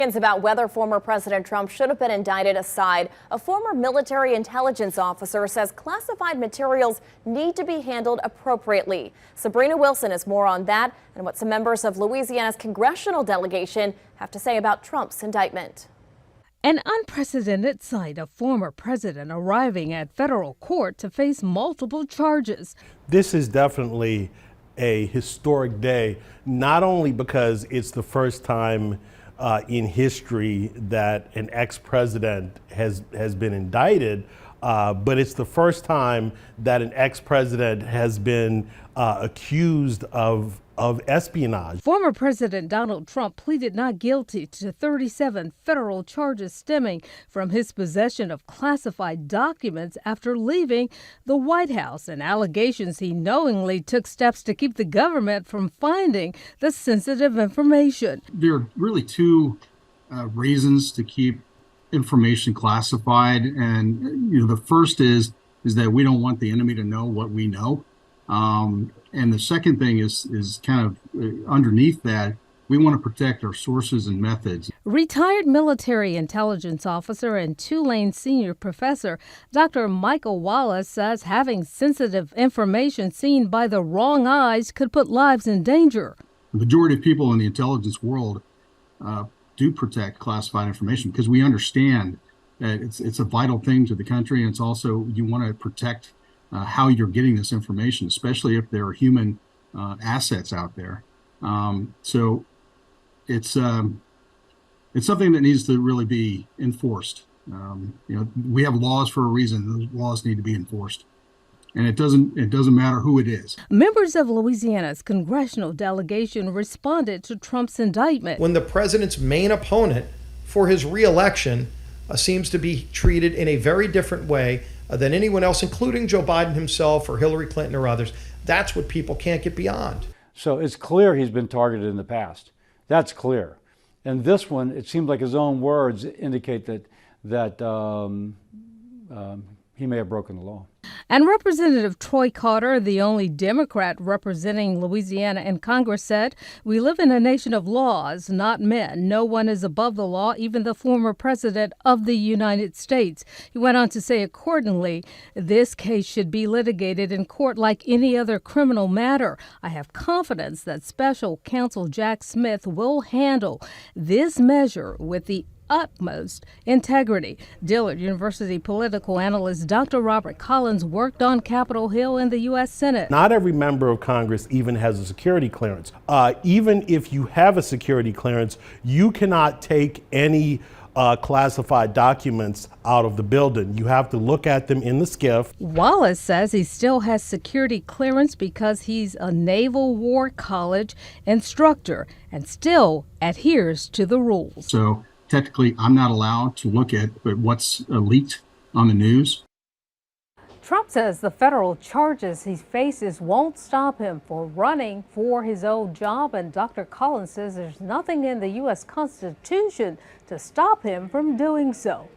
About whether former President Trump should have been indicted aside, a former military intelligence officer says classified materials need to be handled appropriately. Sabrina Wilson has more on that and what some members of Louisiana's congressional delegation have to say about Trump's indictment. An unprecedented sight of former president arriving at federal court to face multiple charges. This is definitely a historic day, not only because it's the first time in history that an ex-president has been indicted, but it's the first time that an ex-president has been accused of espionage. Former President Donald Trump pleaded not guilty to 37 federal charges stemming from his possession of classified documents after leaving the White House, and allegations he knowingly took steps to keep the government from finding the sensitive information. There are really two reasons to keep information classified, and the first is that we don't want the enemy to know what we know. And the second thing is kind of underneath that, we want to protect our sources and methods. Retired military intelligence officer and Tulane senior professor Dr. Michael Wallace says having sensitive information seen by the wrong eyes could put lives in danger. The majority of people in the intelligence world do protect classified information because we understand that it's a vital thing to the country, and it's also, you want to protect how you're getting this information, especially if there are human assets out there. So it's something that needs to really be enforced. We have laws for a reason. Those laws need to be enforced. And it doesn't matter who it is. Members of Louisiana's congressional delegation responded to Trump's indictment. When the president's main opponent for his reelection seems to be treated in a very different way than anyone else, including Joe Biden himself or Hillary Clinton or others, that's what people can't get beyond. So it's clear he's been targeted in the past. That's clear. And this one, it seems like his own words indicate that he may have broken the law. And Representative Troy Carter, the only Democrat representing Louisiana in Congress, said, "We live in a nation of laws, not men. No one is above the law, even the former president of the United States." He went on to say, accordingly, this case should be litigated in court like any other criminal matter. I have confidence that Special Counsel Jack Smith will handle this measure with the utmost integrity. Dillard University political analyst Dr. Robert Collins worked on Capitol Hill in the U.S. Senate. Not every member of Congress even has a security clearance. Even if you have a security clearance, you cannot take any classified documents out of the building. You have to look at them in the SCIF. Wallace says he still has security clearance because he's a Naval War College instructor and still adheres to the rules. So technically, I'm not allowed to look at what's leaked on the news. Trump says the federal charges he faces won't stop him from running for his old job, and Dr. Collins says there's nothing in the U.S. Constitution to stop him from doing so.